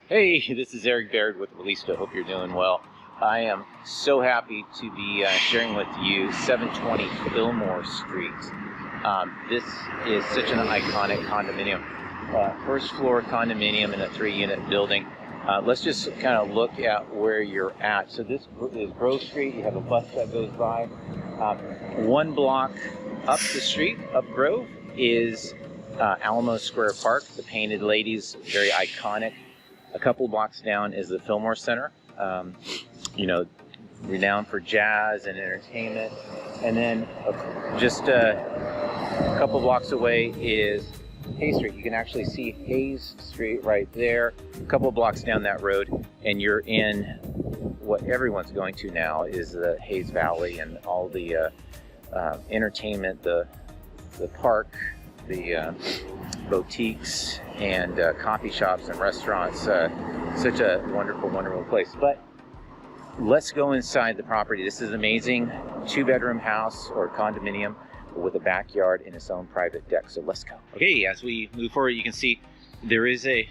Hey, this is Eric Baird with ReLISTO. Hope you're doing well. I am so happy to be sharing with you 720 Fillmore Street. This is such an iconic condominium. First floor condominium in a 3-unit building. Let's just kind of look at where you're at. So this is Grove Street. You have a bus that goes by. 1 block up the street, up Grove, is Alamo Square Park. The Painted Ladies, very iconic. A couple blocks down is the Fillmore Center, renowned for jazz and entertainment. And then just a couple blocks away is Hayes Street. You can actually see Hayes Street right there. A couple blocks down that road, and you're in what everyone's going to now is the Hayes Valley and all the entertainment, the park, the boutiques and coffee shops and restaurants. Such a wonderful, wonderful place. But let's go inside the property. This is an amazing 2-bedroom house or condominium with a backyard and its own private deck. So let's go. Okay, as we move forward, you can see there is a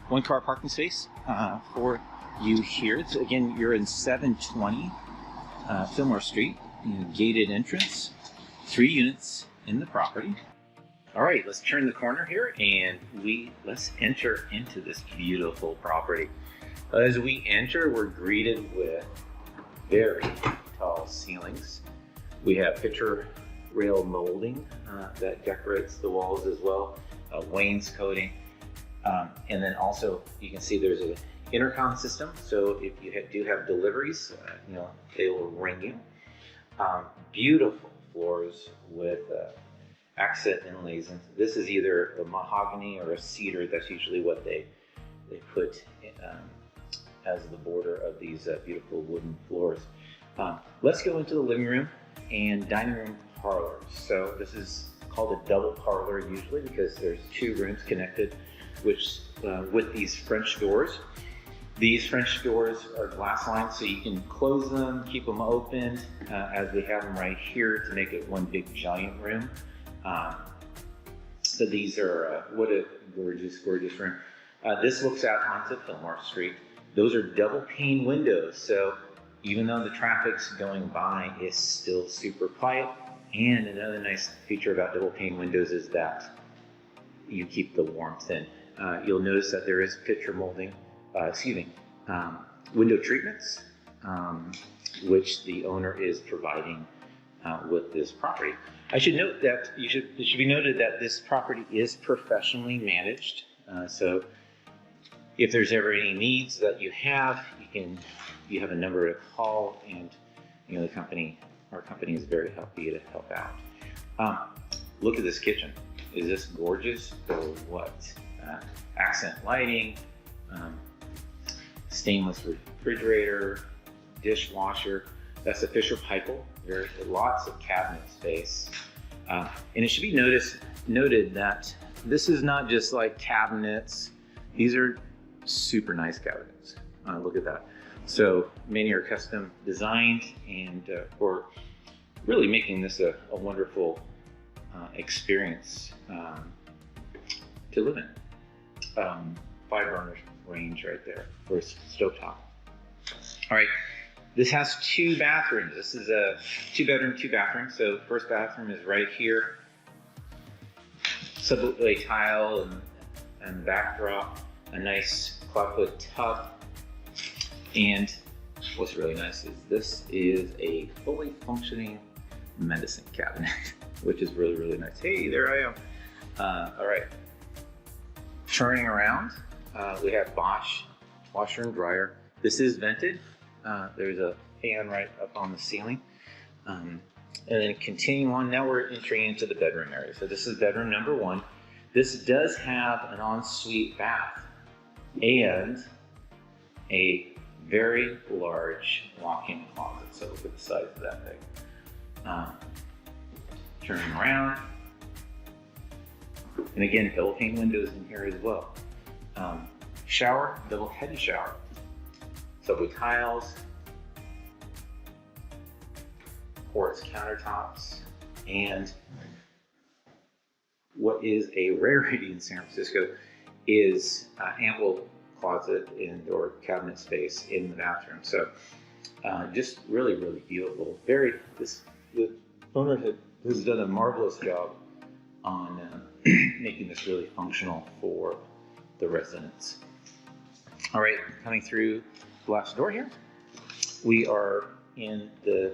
1-car parking space for you here. Again, you're in 720 Fillmore Street, gated entrance, 3 units in the property. All right, let's turn the corner here and let's enter into this beautiful property. As we enter, we're greeted with very tall ceilings. We have picture rail molding that decorates the walls as well, wainscoting, and then also you can see there's an intercom system. So if you do have deliveries, they will ring you. Beautiful floors with accent inlays, and this is either a mahogany or a cedar. That's usually what they put as the border of these beautiful wooden floors. Let's go into the living room and dining room parlors. So this is called a double parlor usually because there's 2 rooms connected with these French doors. These French doors are glass lined, so you can close them, keep them open, as we have them right here to make it one big giant room. So these are, what a gorgeous, gorgeous room. This looks out onto Fillmore Street. Those are double pane windows, so even though the traffic's going by, it's still super quiet. And another nice feature about double pane windows is that you keep the warmth in. You'll notice that there is picture molding, window treatments, which the owner is providing with this property. I should note that it should be noted that this property is professionally managed. So if there's ever any needs that you have, you have a number to call, and our company is very happy to help out. Look at this kitchen. Is this gorgeous or what? Accent lighting, stainless refrigerator, dishwasher. That's a Fisher-Paykel. There's lots of cabinet space. And it should be noted that this is not just like cabinets. These are super nice cabinets. Look at that. So many are custom designed and for really making this a wonderful experience to live in. 5 burner range right there for a stovetop. All right. This has 2 bathrooms. This is a 2-bedroom, 2-bathroom. So the first bathroom is right here. Subway tile and backdrop. A nice clawfoot tub. And what's really nice is this is a fully functioning medicine cabinet, which is really, really nice. Hey, there I am. All right. Turning around, we have Bosch washer and dryer. This is vented. There's a fan right up on the ceiling. And then continuing on, now we're entering into the bedroom area. So this is bedroom number 1. This does have an ensuite bath and a very large walk-in closet. So look at the size of that thing. Turning around. And again, double pane windows in here as well. Shower, double-headed shower. Subway tiles, quartz countertops, and what is a rarity in San Francisco is ample closet and or cabinet space in the bathroom. So just really, really beautiful. The owner has done a marvelous job on making this really functional for the residents. All right, coming through the glass door here, we are in the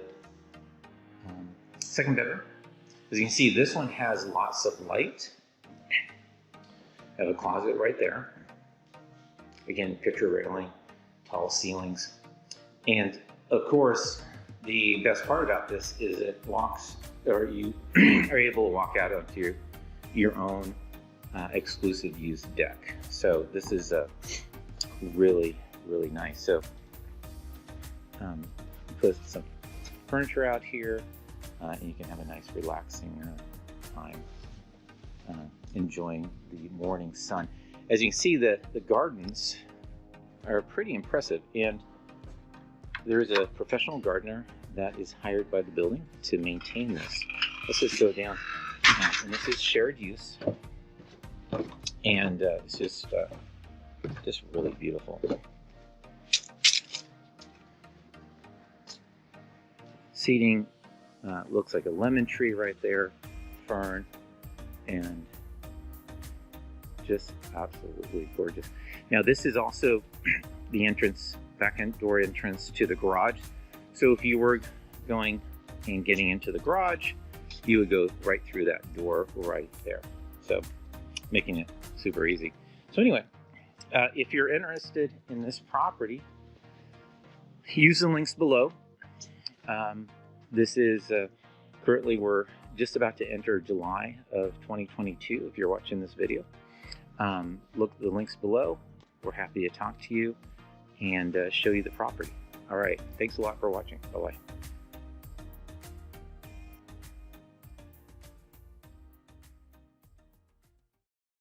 second bedroom. As you can see, this one has lots of light. I have a closet right there. Again, picture railing, tall ceilings. And of course, the best part about this is it you are able to walk out onto your own exclusive use deck. So this is really, really nice. So put some furniture out here, and you can have a nice relaxing time enjoying the morning sun. As you can see, the gardens are pretty impressive, and there is a professional gardener that is hired by the building to maintain this. Let's just go down, and this is shared use, and it's just really beautiful. Seating looks like a lemon tree right there, fern, and just absolutely gorgeous. Now this is also the entrance, back end door entrance to the garage. So if you were going and getting into the garage, you would go right through that door right there. So making it super easy. So anyway, if you're interested in this property, use the links below. This is currently, we're just about to enter July of 2022 if you're watching this video. Look at the links below. We're happy to talk to you and show you the property. All right, thanks a lot for watching. Bye-bye.